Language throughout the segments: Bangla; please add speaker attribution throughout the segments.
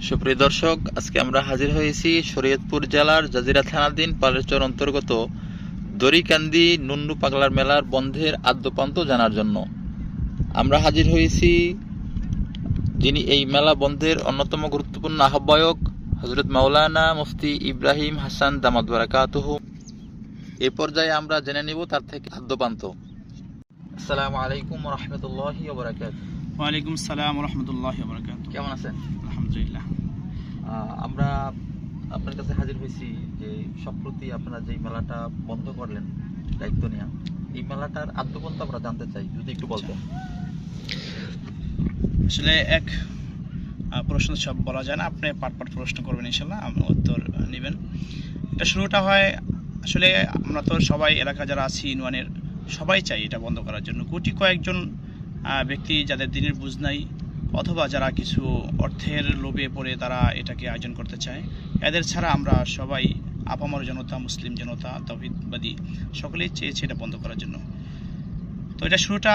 Speaker 1: সুপ্রিয় দর্শক, আজকে আমরা হাজির হয়েছি শরীয়তপুর জেলার জাজিরা থানাধীন পালেরচর অন্তর্গত দড়িকান্দি নুন্নু পাগলার মেলার বন্ধের আদ্যপান্ত জানার জন্য। আমরা হাজির হয়েছি যিনি এই মেলা বন্ধের অন্যতম গুরুত্বপূর্ণ আহ্বায়ক হযরত মাওলানা মুফতি ইব্রাহিম হাসান দামাত বারাকাতুহু। এ পর্যায়ে আমরা জেনে নিব তার থেকে আদ্যপান্ত। আসসালামু আলাইকুম ওয়া রাহমাতুল্লাহি ওয়া বারাকাতুহু।
Speaker 2: ওয়ালাইকুম আসসালাম ওয়া রাহমাতুল্লাহি ওয়া বারাকাতুহু।
Speaker 1: কেমন আছেন?
Speaker 2: আলহামদুলিল্লাহ।
Speaker 1: আমরা আপনার কাছে হাজির হয়েছি যে সম্প্রতি আপনারা যে মেলাটা বন্ধ করলেন দায়িত্ব নিয়ে, এই মেলাটার আদ্যপান্ত আমরা জানতে চাই, যদি একটু বলতেন।
Speaker 2: আসলে এক প্রশ্ন সব বলা যায় না, আপনি পাট প্রশ্ন করবেন, ইনশাল্লাহ আপনি উত্তর নেবেন। এটা শুরুটা হয় আসলে আমরা তো সবাই এলাকা যারা আছি ইউনিয়নের সবাই চাই এটা বন্ধ করার জন্য। কোটি কয়েকজন ব্যক্তি যাদের দিনের বুঝ নাই অথবা যারা কিছু অর্থের লোভে পড়ে তারা এটাকে আয়োজন করতে চায়, এদের ছাড়া আমরা সবাই আপামর জনতা, মুসলিম জনতা, তাওহীদবাদী সকলেই চেয়েছে এটা বন্ধ করার জন্য। তো এটা শুরুটা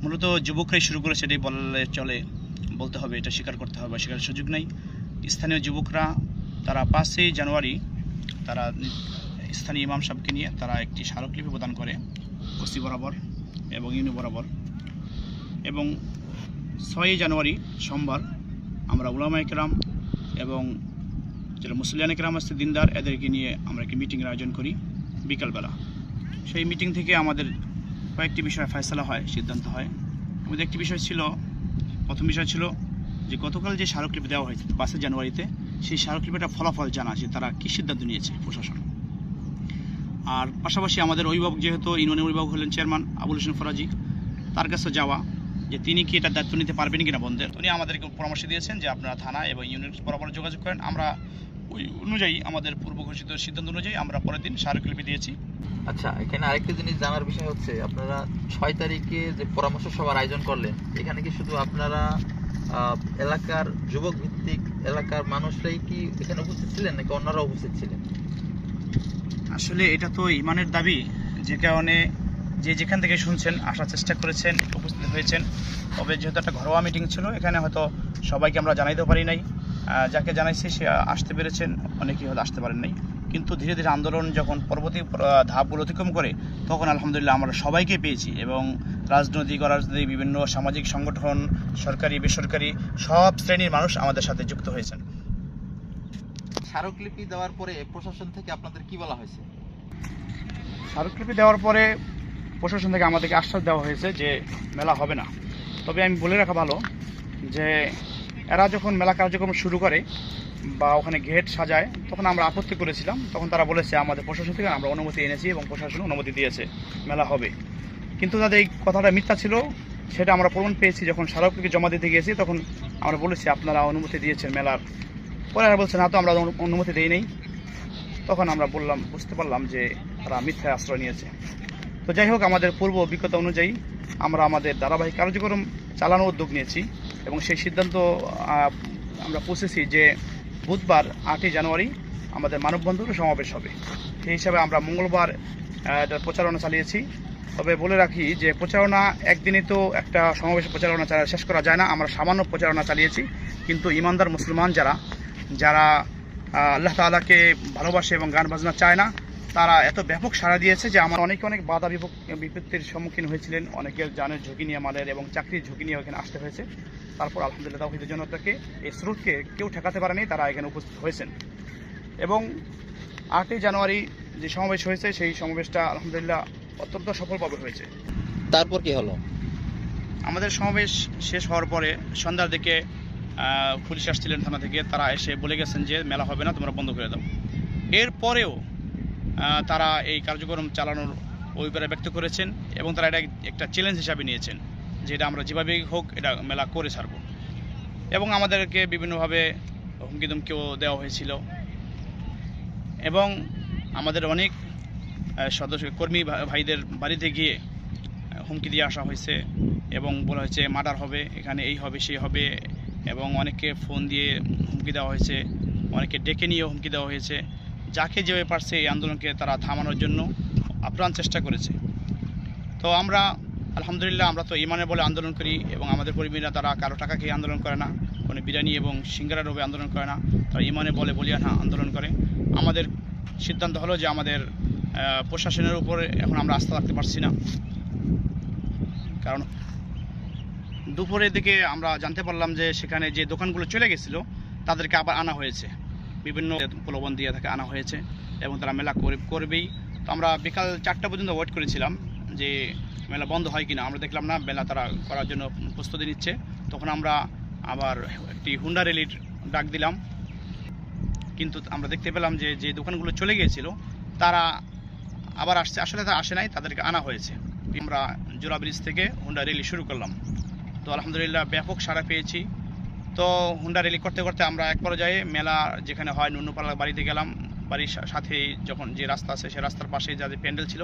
Speaker 2: মূলত যুবকরাই শুরু করেছে, এটাই বললে চলে, বলতে হবে, এটা স্বীকার করতে হবে, স্বীকারের সুযোগ নেই। স্থানীয় যুবকরা তারা 5ই জানুয়ারি তারা স্থানীয় ইমাম সাহেবকে নিয়ে তারা একটি স্মারকলিপি প্রদান করে ওসি বরাবর এবং ইউনি বরাবর, এবং 6ই জানুয়ারি সোমবার আমরা উলামায়ে কেরাম এবং যারা মুসলিয়ানে কেরাম আছে দিনদার, এদেরকে নিয়ে আমরা একটি মিটিংয়ের আয়োজন করি বিকালবেলা। সেই মিটিং থেকে আমাদের কয়েকটি বিষয় ফয়সালা হয়, সিদ্ধান্ত হয়। আমাদের একটি বিষয় ছিল, প্রথম বিষয় ছিল যে গতকাল যে স্মারকলিপি দেওয়া হয়েছে 5 জানুয়ারিতে, সেই স্মারকলিপিটা ফলাফল জানা, যে তারা কী সিদ্ধান্ত নিয়েছে প্রশাসন। আর পাশাপাশি আমাদের অভিভাবক, যেহেতু ইউনিয়নের অভিভাবক হলেন চেয়ারম্যান আবুল হোসেন ফরাজি, তার কাছে যাওয়া যে তিনি কি এটা দায়িত্ব নিতে পারবেন কিনা বন্ধের। উনি আমাদেরকে পরামর্শ দিয়েছেন যে আপনারা থানা এবং ইউনিয়ন বরাবর যোগাযোগ করেন। আমরা ওই অনুযায়ী আমাদের পূর্ব ঘোষিত সিদ্ধান্ত অনুযায়ী আমরা পরের দিন স্মারকলিপি দিয়েছি।
Speaker 1: আচ্ছা, এখানে আরেকটা জিনিস জানার বিষয় হচ্ছে, আপনারা 6 তারিখে যে পরামর্শ সভার আয়োজন করলেন, এখানে কি শুধু আপনারা এলাকার যুবক ভিত্তিক এলাকার মানুষরাই কি এখানে উপস্থিত ছিলেন, নাকি অন্যরা উপস্থিত ছিলেন?
Speaker 2: আসলে এটা তো ইমানের দাবি, যে কারণে যে যেখান থেকে শুনছেন আসার চেষ্টা করেছেন, উপস্থিত হয়েছেন। তবে যেহেতু একটা ঘরোয়া মিটিং ছিল, এখানে হয়তো সবাইকে আমরা জানাইতেও পারি নাই। যাকে জানাইছি সে আসতে পেরেছেন, অনেকেই হয়তো আসতে পারেন নাই। কিন্তু ধীরে ধীরে আন্দোলন যখন পরবর্তী ধাপগুলো অতিক্রম করে, তখন আলহামদুলিল্লাহ আমরা সবাইকে পেয়েছি, এবং রাজনৈতিক অরাজনৈতিক বিভিন্ন সামাজিক সংগঠন, সরকারি বেসরকারি সব শ্রেণীর মানুষ আমাদের সাথে যুক্ত হয়েছেন।
Speaker 1: স্মারকলিপি দেওয়ার পরে প্রশাসন থেকে আপনাদের কি বলা হয়েছে?
Speaker 2: স্মারকলিপি দেওয়ার পরে প্রশাসন থেকে আমাদেরকে আশ্বাস দেওয়া হয়েছে যে মেলা হবে না। তবে আমি বলে রাখা ভালো যে এরা যখন মেলা কার্যক্রম শুরু করে বা ওখানে গেট সাজায়, তখন আমরা আপত্তি করেছিলাম। তখন তারা বলেছে আমাদের প্রশাসন থেকে আমরা অনুমতি এনেছি এবং প্রশাসন অনুমতি দিয়েছে, মেলা হবে। কিন্তু তাদের এই কথাটা মিথ্যা ছিল, সেটা আমরা প্রমাণ পেয়েছি যখন স্মারকলিপি জমা দিতে গিয়েছি। তখন আমরা বলেছি আপনারা অনুমতি দিয়েছেন মেলার। পরে এরা বলছে না তো, আমরা অনুমতি দিই নেই। তখন আমরা বুঝতে পারলাম যে তারা মিথ্যায় আশ্রয় নিয়েছে। তো যাই হোক, আমাদের পূর্ব অভিজ্ঞতা অনুযায়ী আমরা আমাদের ধারাবাহিক কার্যক্রম চালানোর উদ্যোগ নিয়েছি, এবং সেই সিদ্ধান্ত আমরা পৌঁছেছি যে বুধবার 8ই জানুয়ারি আমাদের মানববন্ধন সমাবেশ হবে। সেই হিসাবে আমরা মঙ্গলবার প্রচারণা চালিয়েছি। তবে বলে রাখি যে প্রচারণা একদিনে তো একটা সমাবেশের প্রচারণা শেষ করা যায় না। আমরা সামান্য প্রচারণা চালিয়েছি, কিন্তু ইমানদার মুসলমান যারা আল্লাহ তাআলাকে ভালোবাসে এবং গান বাজনা চায় না, তারা এত ব্যাপক সাড়া দিয়েছে যে আমার অনেক বাধা বিপত্তির সম্মুখীন হয়েছিলেন। অনেকের জানের ঝুঁকি নিয়ে, মালের এবং চাকরির ঝুঁকি নিয়ে এখানে আসতে হয়েছে। তারপর আলহামদুলিল্লাহ তাওহীদের জনতাকে, এই স্রোতকে কেউ ঠেকাতে পারেনি, তারা এখানে উপস্থিত হয়েছেন। এবং 8ই জানুয়ারি যে সমাবেশ হয়েছে, সেই সমাবেশটা আলহামদুলিল্লাহ অত্যন্ত সফলভাবে হয়েছে।
Speaker 1: তারপর কি হলো?
Speaker 2: আমাদের সমাবেশ শেষ হওয়ার পরে সন্ধ্যার দিকে পুলিশ আসছিলেন থানা থেকে, তারা এসে বলে গেছেন যে মেলা হবে না, তোমরা বন্ধ করে দাও। এরপরেও তারা এই কার্যক্রম চালানোর অভিপ্রায় ব্যক্ত করেছেন, এবং তারা এটা একটা চ্যালেঞ্জ হিসাবে নিয়েছেন যে এটা আমরা যেভাবেই হোক এটা মেলা করে ছাড়ব। এবং আমাদেরকে বিভিন্নভাবে হুমকি ধমকিও দেওয়া হয়েছিল, এবং আমাদের অনেক কর্মী ভাইদের বাড়িতে গিয়ে হুমকি দিয়ে আসা হয়েছে, এবং বলা হয়েছে মার্ডার হবে, এখানে এই হবে সেই হবে, এবং অনেককে ফোন দিয়ে হুমকি দেওয়া হয়েছে, অনেকে ডেকে নিয়ে হুমকি দেওয়া হয়েছে। যাকে যেভাবে পারছে এই আন্দোলনকে তারা থামানোর জন্য আপ্রাণ চেষ্টা করেছে। তো আমরা আলহামদুলিল্লাহ, আমরা তো ইমানের বলে আন্দোলন করি এবং আমাদের কর্মীরা তারা কারো টাকা খেয়ে আন্দোলন করে না, কোনো বিরিয়ানি এবং সিঙ্গারা রূপে আন্দোলন করে না, তারা ইমানে বলে বলিয়ান আন্দোলন করে। আমাদের সিদ্ধান্ত হলো যে আমাদের প্রশাসনের উপরে এখন আমরা আস্থা রাখতে পারছি না, কারণ দুপুরের দিকে আমরা জানতে পারলাম যে সেখানে যে দোকানগুলো চলে গেছিলো তাদেরকে আবার আনা হয়েছে, বিভিন্ন প্রলোভন দিয়ে তাকে আনা হয়েছে এবং তারা মেলা করবেই। তো আমরা বিকাল 4টা পর্যন্ত ওয়েট করেছিলাম যে মেলা বন্ধ হয় কিনা। আমরা দেখলাম না, মেলা তারা করার জন্য প্রস্তুতি নিচ্ছে। তখন আমরা আবার একটি হুন্ডা র্যালির ডাক দিলাম, কিন্তু আমরা দেখতে পেলাম যে যে দোকানগুলো চলে গিয়েছিল তারা আবার আসছে, আসলে তারা আসে নাই, তাদেরকে আনা হয়েছে। আমরা জোড়া ব্রিজ থেকে হুন্ডা র্যালি শুরু করলাম। তো আলহামদুলিল্লাহ ব্যাপক সাড়া পেয়েছি। তো হুন্ডা র্যালি করতে করতে আমরা এক পর্যায়ে মেলা যেখানে হয় নুন্নুপাড়ার বাড়িতে গেলাম। বাড়ির সাথেই যখন যে রাস্তা আছে সেই রাস্তার পাশেই যাদের প্যান্ডেল ছিল,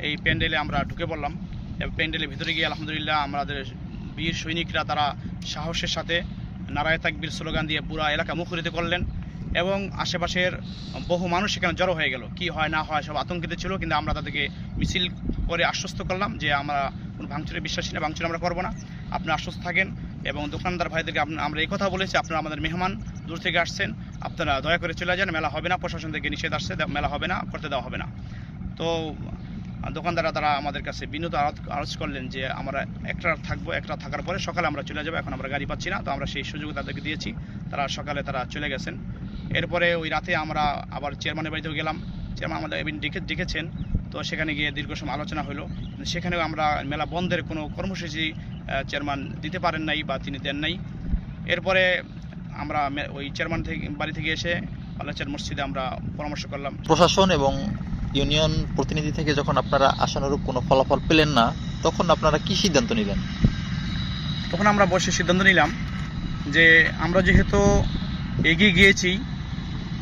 Speaker 2: এই প্যান্ডেলে আমরা ঢুকে পড়লাম এবং প্যান্ডেলের ভিতরে গিয়ে আলহামদুলিল্লাহ আমাদের বীর সৈনিকরা তারা সাহসের সাথে নারায়ে তাকবীর স্লোগান দিয়ে পুরা এলাকা মুখরিত করলেন এবং আশেপাশের বহু মানুষ সেখানে জড়ো হয়ে গেল। কি হয় না হয় সব আতঙ্কিত ছিল, কিন্তু আমরা তাদেরকে মিছিল করে আশ্বস্ত করলাম যে আমরা কোনো ভাঙচুরে বিশ্বাসী না, ভাঙচুর আমরা করবো না, আপনারা আশ্বস্ত থাকেন। এবং দোকানদার ভাইদেরকে আমরা এই কথা বলেছি, আপনারা আমাদের মেহমান, দূর থেকে আসছেন, আপনারা দয়া করে চলে যান, মেলা হবে না, প্রশাসন থেকে নিষেধ আসছে, মেলা হবে না, করতে দেওয়া হবে না। তো দোকানদাররা তারা আমাদের কাছে বিনীত আরজ করলেন যে আমরা একটা থাকবো, একটা থাকার পরে সকালে আমরা চলে যাবো, এখন আমরা গাড়ি পাচ্ছি না। তো আমরা সেই সুযোগ তাদেরকে দিয়েছি, তারা সকালে তারা চলে গেছেন। এরপরে ওই রাতে আমরা আবার চেয়ারম্যানের বাড়িতেও গেলাম, চেয়ারম্যান আমাদের ডেকেছেন। তো সেখানে গিয়ে দীর্ঘ সময় আলোচনা হলো, সেখানেও আমরা মেলা বন্ধের কোনো কর্মসূচি চেয়ারম্যান দিতে পারেন নাই বা তিনি দেন নাই। এরপরে আমরা ওই চেয়ারম্যান বাড়ি থেকে এসে আল্লাহর মসজিদে আমরা পরামর্শ করলাম।
Speaker 1: প্রশাসন এবং ইউনিয়ন প্রতিনিধি থেকে যখন আপনারা আশানুরূপ কোনো ফলাফল পেলেন না, তখন আপনারা কি সিদ্ধান্ত নিলেন?
Speaker 2: তখন আমরা বসে সিদ্ধান্ত নিলাম যে আমরা যেহেতু এগিয়ে গিয়েছি,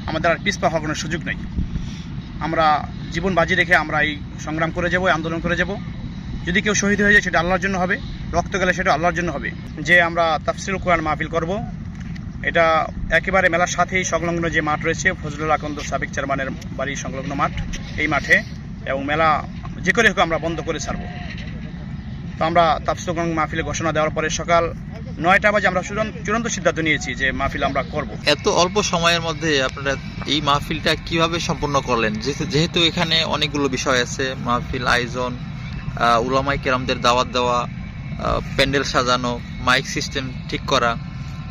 Speaker 2: আমাদের আর পিছপা হওয়ার কোনো সুযোগ নেই। আমরা জীবন বাজি রেখে আমরা এই সংগ্রাম করে যাব, আন্দোলন করে যাব। যদি কেউ শহীদ হয়ে যায় সেটা আল্লাহর জন্য হবে, রক্ত গেলে সেটা আল্লাহর জন্য হবে। যে আমরা তাফসিরুল কোরআন মাহফিল করব, এটা একেবারে মেলার সাথেই সংলগ্ন যে মাঠ রয়েছে ফজলুল আকন্দ সাবেক চেয়ারম্যানের বাড়ির সংলগ্ন মাঠ, এই মাঠে, এবং মেলা যে করে হোক আমরা বন্ধ করে ছাড়ব। তো আমরা তাফসিরুল কোরআন মাহফিলে ঘোষণা দেওয়ার পরে সকাল 9টা বাজে আমরা চূড়ান্ত সিদ্ধান্ত নিয়েছি যে মাহফিল আমরা করব।
Speaker 1: এত অল্প সময়ের মধ্যে আপনারা এই মাহফিলটা কিভাবে সম্পন্ন করলেন? যেহেতু এখানে অনেকগুলো বিষয় আছে, মাহফিল আয়োজন, উলামায়ে কেরামদের দাওয়াত দেওয়া, প্যান্ডেল সাজানো, মাইক সিস্টেম ঠিক করা,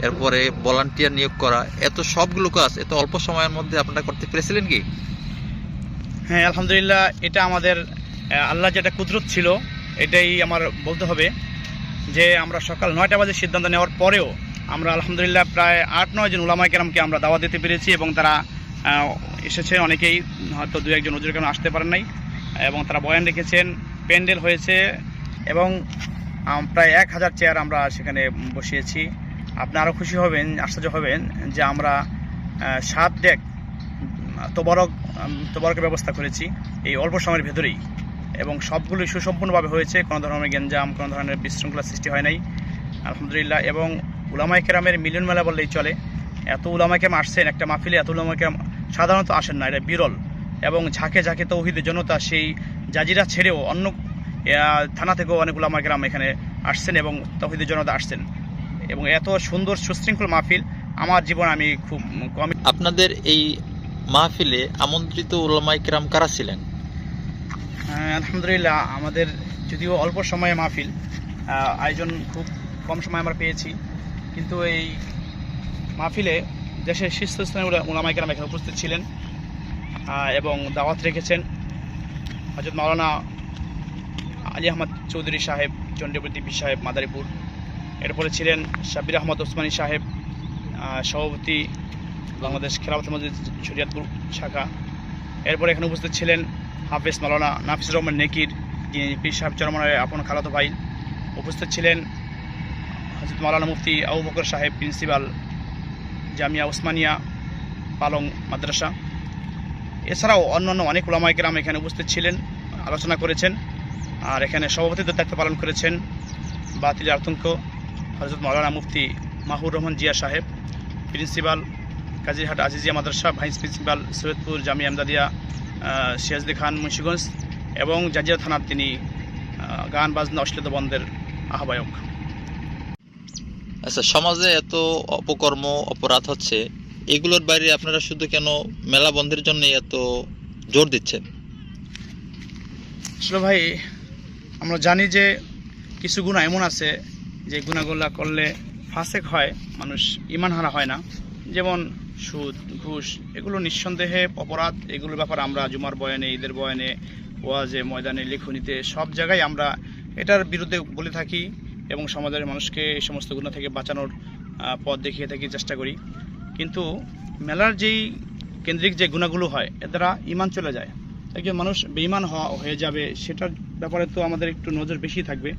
Speaker 1: এরপরে ভলান্টিয়ার নিয়োগ করা, এত সবগুলো কাজ এত অল্প সময়ের মধ্যে আপনারা করতে পেরেছিলেন কি?
Speaker 2: হ্যাঁ, আলহামদুলিল্লাহ, এটা আমাদের আল্লাহ যেটা কুদরত ছিল, এটাই আমার বলতে হবে যে আমরা সকাল 9টা বাজে সিদ্ধান্ত নেওয়ার পরেও আমরা আলহামদুলিল্লাহ প্রায় 8-9 জন উলামায়ে কেরামকে আমরা দাওয়াত দিতে পেরেছি এবং তারা এসেছে। অনেকেই হয়তো 2-1 হুজুর কেরাম আসতে পারেন নাই এবং তারা বয়ান রেখেছেন, প্যান্ডেল হয়েছে এবং প্রায় 1000 চেয়ার আমরা সেখানে বসিয়েছি। আপনি আরও খুশি হবেন, আশ্চর্য হবেন যে আমরা 7 ডেক তোবরকের ব্যবস্থা করেছি এই অল্প সময়ের ভেতরেই, এবং সবগুলোই সুসম্পূর্ণভাবে হয়েছে। কোনো ধরনের গ্যাঞ্জাম, কোনো ধরনের বিশৃঙ্খলা সৃষ্টি হয় নাই আলহামদুলিল্লাহ। এবং উলামায়ে কেরামের মিলন মেলা বললেই চলে। এত উলামায়ে কেরাম আসছেন একটা মাহফিলে, এত উলামায়ে কেরাম সাধারণত আসেন না, এটা বিরল। এবং ঝাঁকে ঝাঁকে তৌহিদের জনতা সেই জাজিরা ছেড়েও অন্য থানা থেকেও অনেক উলামায়ে কেরাম এখানে আসছেন এবং তৌহিদের জনতা আসছেন, এবং এত সুন্দর সুশৃঙ্খল মাহফিল আমার জীবন আমি খুব কম।
Speaker 1: আপনাদের এই মাহফিলে আমন্ত্রিত উলামায়ে কেরাম কারা ছিলেন?
Speaker 2: আলহামদুলিল্লাহ, আমাদের যদিও অল্প সময়ে মাহফিল, আয়োজন খুব কম সময় আমরা পেয়েছি, কিন্তু এই মাহফিলে দেশের শীর্ষস্থানীয় উলামায়ে কেরাম এখানে উপস্থিত ছিলেন এবং দাওয়াত রেখেছেন। হযরত মাওলানা আলী আহমদ চৌধুরী সাহেব, চন্ডীপুর দিব্যি সাহেব, মাদারীপুর। এরপরে ছিলেন শাব্বির আহমদ ওসমানী সাহেব, সভাপতি বাংলাদেশ খেলাফত মজলিস শরিয়তপুর শাখা। এরপরে এখানে উপস্থিত ছিলেন হাফেজ মাওলানা নাফিসুর রহমান নেকির, যিনি পীর সাহেব চরমনায়ের আপন খালাতো ভাই। উপস্থিত ছিলেন হযরত মাওলানা মুফতি আবু বকর সাহেব, প্রিন্সিপাল জামিয়া ওসমানিয়া পালং মাদ্রাসা। এছাড়াও অন্যান্য অনেক উলামায়ে কেরাম এখানে উপস্থিত ছিলেন, আলোচনা করেছেন। আর এখানে সভাপতিত্বের দায়িত্ব পালন করেছেন বাতিল আতঙ্ক হযরত মাওলানা মুফতি মাহুর রহমান জিয়া সাহেব, প্রিন্সিপাল কাজিরহাট আজিজিয়া মাদ্রাসা, ভাইস প্রিন্সিপাল সৈয়দপুর জামিয়া এমদাদিয়া সিরাজদি খান মুন্সিগঞ্জ, এবং জাজিরা থানার তিনি গান বাজনা অশ্লীলতা বন্ধের আহ্বায়ক।
Speaker 1: আচ্ছা, সমাজে এত অপকর্ম অপরাধ হচ্ছে, এগুলোর বাইরে আপনারা শুধু কেন মেলা বন্ধের জন্য এত জোর দিচ্ছেন?
Speaker 2: আসলে ভাই, আমরা জানি যে কিছু গুনাহ এমন আছে যে গুনাহগুলো করলে ফাসেক হয়, মানুষ ঈমান হারা হয় না। যেমন সুদ, ঘুষ, এগুলো নিঃসন্দেহে অপরাধ। এগুলোর ব্যাপারে আমরা জুমার বয়ানে, ঈদের বয়ানে, ওয়াজে, ময়দানে, লেখনীতে সব জায়গায় আমরা এটার বিরুদ্ধে বলে থাকি এবং সমাজের মানুষকে এই সমস্ত গুনাহ থেকে বাঁচানোর পথ দেখিয়ে থাকি, চেষ্টা করি। কিন্তু মেলার যেই কেন্দ্রিক যে গুনাহগুলো হয়, এর দ্বারা ঈমান চলে যায়, একজন মানুষ বেঈমান হয়ে যাবে, সেটার ব্যাপারে তো আমাদের একটু নজর বেশি থাকবে।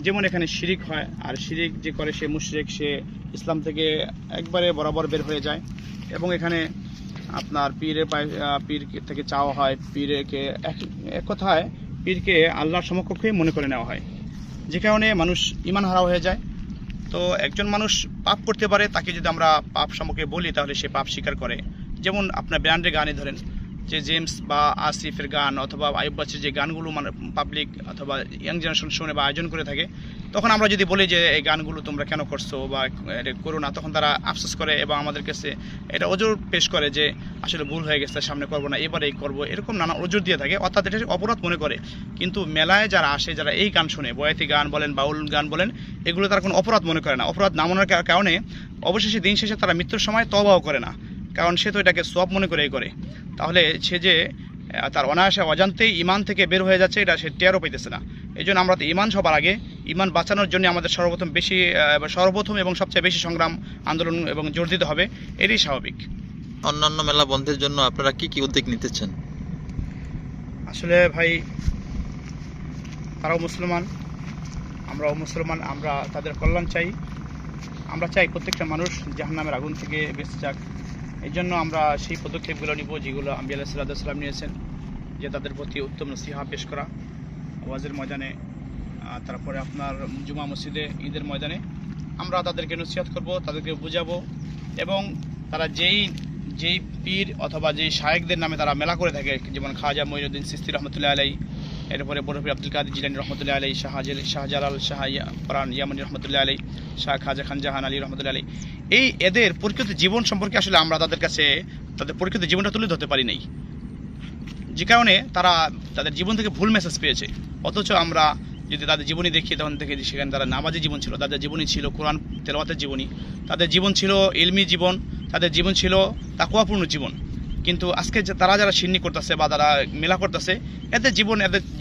Speaker 2: যেমন এখানে শিরিক হয়, আর শিরিক যে করে সে মুশরিক, সে ইসলাম থেকে একবারে বরাবর বের হয়ে যায়। এবং এখানে আপনার পীর থেকে চাওয়া হয়, পীরকে এক কথায় পীরকে আল্লাহর সমকক্ষই মনে করে নেওয়া হয়, যে কারণে মানুষ ঈমান হারা হয়ে যায়। তো একজন মানুষ পাপ করতে পারে, তাকে যদি আমরা পাপ সম্পর্কে বলি তাহলে সে পাপ স্বীকার করে। যেমন আপনার ব্র্যান্ডের গানই ধরেন, যে জেমস বা আসিফের গান অথবা আইয়ুব বাচ্চুর যে গানগুলো মানে পাবলিক অথবা ইয়াং জেনারেশন শুনে বা আয়োজন করে থাকে, তখন আমরা যদি বলি যে এই গানগুলো তোমরা কেন করছো বা এটা করো না, তখন তারা আফসোস করে এবং আমাদের কাছে এটা ওজোর পেশ করে যে আসলে ভুল হয়ে গেছে, সামনে করবো না, এবারে এই করবো, এরকম নানা ওজোর দিয়ে থাকে, অর্থাৎ এটা অপরাধ মনে করে। কিন্তু মেলায় যারা আসে, যারা এই গান শুনে, বয়াতি গান বলেন, বাউল গান বলেন, এগুলো তারা কোনো অপরাধ মনে করে না। অপরাধ না মনে করার কারণে অবশেষে দিন শেষে তারা মৃত্যুর সময় তওবাও করে না, কারণ সে তো এটাকে সওয়াব মনে করেই করে। তাহলে সে যে তার অনায়াসে অজান্তেই ঈমান থেকে বের হয়ে যাচ্ছে, এটা সে টেরও পাইতেছে না। এই জন্য আমরা তো ঈমান সবার আগে, ঈমান বাঁচানোর জন্য আমাদের সর্বপ্রথম এবং সবচেয়ে বেশি সংগ্রাম, আন্দোলন এবং জোর দিতে হবে, এটাই স্বাভাবিক।
Speaker 1: অন্যান্য মেলা বন্ধের জন্য আপনারা কি কি উদ্যোগ নিতেছেন?
Speaker 2: আসলে ভাই, তারাও মুসলমান, আমরাও মুসলমান, আমরা তাদের কল্যাণ চাই। আমরা চাই প্রত্যেকটা মানুষ জাহান্নামের আগুন থেকে বেঁচে যাক। এই জন্য আমরা সেই পদক্ষেপগুলো নিব যেগুলো আম্বিয়া আলাইহিস সালাম নিয়েছেন, যে তাদের প্রতি উত্তম নসিহা পেশ করা ওয়াজের ময়দানে, তারপরে আপনার জুমা মসজিদে, ঈদের ময়দানে আমরা তাদেরকে নসিহত করব, তাদেরকে বুঝাবো। এবং তারা যেই পীর অথবা যেই শায়েখদের নামে তারা মেলা করে থাকে, যেমন খাজা মঈনুদ্দিন চিশতি রহমতুল্লাহ আলাইহি, এরপরে বড় পীর আব্দুল কাদের জিলানী রহমতুল্লাহ আলাইহি, শাহজালাল শাহ ফরান ইয়ামানী রহমতুল্লাহ আলাইহি, শাহ খাজা খান জাহান আলী রহমতুল্লাহ আলাইহি, এদের প্রকৃত জীবন সম্পর্কে আসলে আমরা তাদের কাছে তাদের প্রকৃত জীবনটা তুলে ধরতে পারি নাই, যে কারণে তারা তাদের জীবন থেকে ভুল মেসেজ পেয়েছে। অথচ আমরা যদি তাদের জীবনী দেখি, তখন দেখি সেখানে তারা নামাজি জীবন ছিল, তাদের জীবনী ছিল কোরআন তেলাওয়াতের জীবনী, তাদের জীবন ছিল ইলমি জীবন, তাদের জীবন ছিল তাকওয়াপূর্ণ জীবন। কিন্তু আজকে তারা যারা সিন্নি করতেছে বা তারা মেলা করতেছে, এদের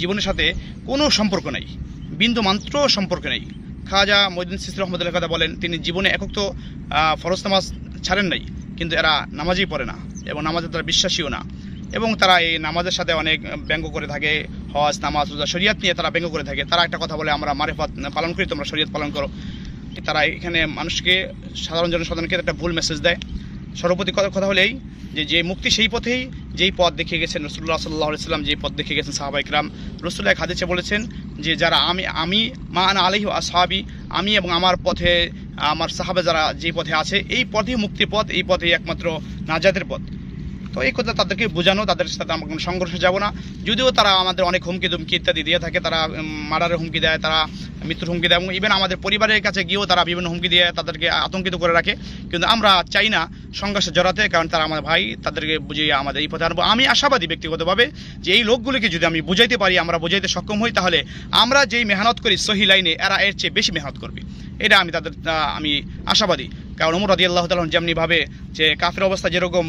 Speaker 2: জীবনের সাথে কোনো সম্পর্ক নেই, বিন্দু মাত্র সম্পর্ক নেই। খাজা মঈনুদ্দিন চিশতি রহমতুল্লাহ কথা বলেন, তিনি জীবনে একক তো ফরজ নামাজ ছাড়েন নাই, কিন্তু এরা নামাজই পড়ে না এবং নামাজে তারা বিশ্বাসীও না। এবং তারা এই নামাজের সাথে অনেক ব্যঙ্গ করে থাকে, হজ, নামাজ, রোজা, শরিয়াত নিয়ে তারা ব্যঙ্গ করে থাকে। তারা একটা কথা বলে, আমরা মারিফাত পালন করি, তোমরা শরিয়াত পালন করো। তারা এখানে মানুষকে, সাধারণ জনসাধারণকে একটা ভুল মেসেজ দেয়। সর্বপ্রতি কথা হলেই যে মুক্তি সেই পথেই, যেই পথ দেখিয়ে গেছেন রাসূলুল্লাহ সাল্লাল্লাহু আলাইহি ওয়াসাল্লাম, যেই পথ দেখিয়ে গেছেন সাহাবায়ে কিরাম। রাসূলুল্লাহ হাদিসে বলেছেন যে যারা আমি মা আনা আলাইহি ওয়া আসহাবি, আমি এবং আমার পথে আমার সাহাবা যারা যেই পথে আছে, এই পথেই মুক্তির পথ, এই পথেই একমাত্র নাজাতের পথ। তো এই কথা তাদেরকে বোঝানো, তাদের সাথে আমরা কোনো সংঘর্ষে যাব না। যদিও তারা আমাদের অনেক হুমকি ধুমকি ইত্যাদি দিয়ে থাকে, তারা মার্ডারের হুমকি দেয়, তারা মৃত্যুর হুমকি দেয়, এবং ইভেন আমাদের পরিবারের কাছে গিয়েও তারা বিভিন্ন হুমকি দিয়ে তাদেরকে আতঙ্কিত করে রাখে। কিন্তু আমরা চাই না সংঘর্ষে জড়াতে, কারণ তারা আমাদের ভাই, তাদেরকে বুঝিয়ে আমাদের এই পথে আনবো। আমি আশাবাদী ব্যক্তিগতভাবে যে এই লোকগুলিকে যদি আমি বুঝাইতে পারি, আমরা বুঝাইতে সক্ষম হই, তাহলে আমরা যেই মেহনত করি সহি লাইনে, এরা এর চেয়ে বেশি মেহনত করবে। এটা আমি আশাবাদী। কারণ ওমর রাদিয়াল্লাহু তাআলা যেমনিভাবে যে কাফের অবস্থা যেরকম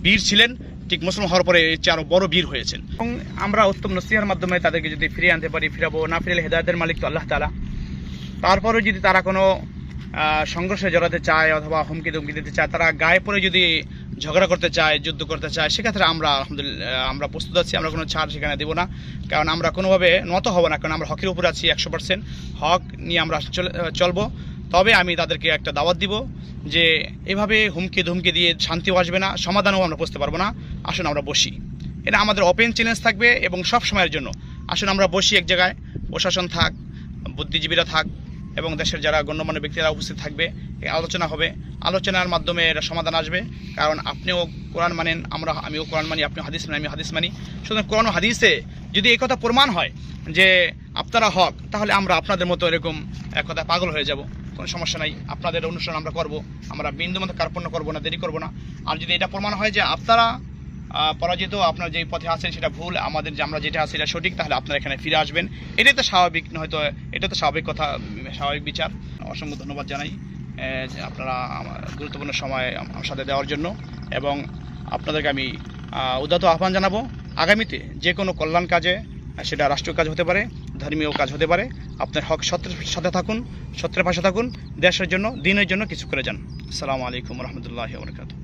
Speaker 2: বীর ছিলেন, ঠিক মুসলমান হওয়ার পরে এর চেয়ে আরও বড় বীর হয়েছেন। এবং আমরা উত্তম নসিহার মাধ্যমে তাদেরকে যদি ফিরিয়ে আনতে পারি, ফিরাবো। না ফিরলে হেদায়েতের মালিক তো আল্লাহ তাআলা। তারপরেও যদি তারা কোনো সংঘর্ষে জড়াতে চায় অথবা হুমকি ধমকি দিতে চায়, তারা গায়ে পড়ে যদি ঝগড়া করতে চায়, যুদ্ধ করতে চায়, সেক্ষেত্রে আমরা আলহামদুলিল্লাহ আমরা প্রস্তুত আছি। আমরা কোনো ছাড় সেখানে দেবো না, কারণ আমরা কোনোভাবে নত হব না, কারণ আমরা হকের উপরে আছি 100%। হক নিয়ে আমরা চলবো। তবে আমি তাদেরকে একটা দাওয়াত দিব যে এভাবে হুমকি ধমকি দিয়ে শান্তিও আসবে না, সমাধানও আমরা বুঝতে পারবো না। আসুন আমরা বসি, এটা আমাদের ওপেন চ্যালেঞ্জ থাকবে এবং সব সময়ের জন্য। আসুন আমরা বসি এক জায়গায়, প্রশাসন থাক, বুদ্ধিজীবীরা থাক এবং দেশের যারা গণ্যমান্য ব্যক্তিরা উপস্থিত থাকবে, আলোচনা হবে। আলোচনার মাধ্যমে এর সমাধান আসবে। কারণ আপনিও কোরআন মানেন, আমিও কোরআন মানি, আপনিও হাদিস মানেন, আমিও হাদিস মানি। সুতরাং কোরআন ও হাদিসে যদি এই কথা প্রমাণ হয় যে আপনারা হক, তাহলে আমরা আপনাদের মতো এরকম এক কথা পাগল হয়ে যাব, কোনো সমস্যা নাই। আপনাদের অনুষ্ঠান আমরা করব, আমরা বিন্দুমাত্র কার্পণ্য করব না, দেরি করব না। আর যদি এটা প্রমাণ হয় যে আপনারা পরাজিত, আপনার যে পথে আছেন সেটা ভুল, আমাদের যে আমরা যেটা আছি এটা সঠিক, তাহলে আপনারা এখানে ফিরে আসবেন। এটাই তো স্বাভাবিক, নয়তো এটা তো স্বাভাবিক কথা, স্বাভাবিক বিচার। অসংখ্য ধন্যবাদ জানাই যে আপনারা আমার গুরুত্বপূর্ণ সময় আমার সাথে দেওয়ার জন্য, এবং আপনাদেরকে আমি উদাত্ত আহ্বান জানাবো আগামীতে যে কোনো কল্যাণ কাজে, সেটা রাষ্ট্রীয় কাজ হতে পারে, ধর্মীয় কাজ হতে পারে, আপনার হক সত্যের সাথে থাকুন, সত্যের পাশে থাকুন, দেশের জন্য, দিনের জন্য কিছু করে যান। আসসালামু আলাইকুম রহমতুল্লাহি ওয়া বারাকাতুহু।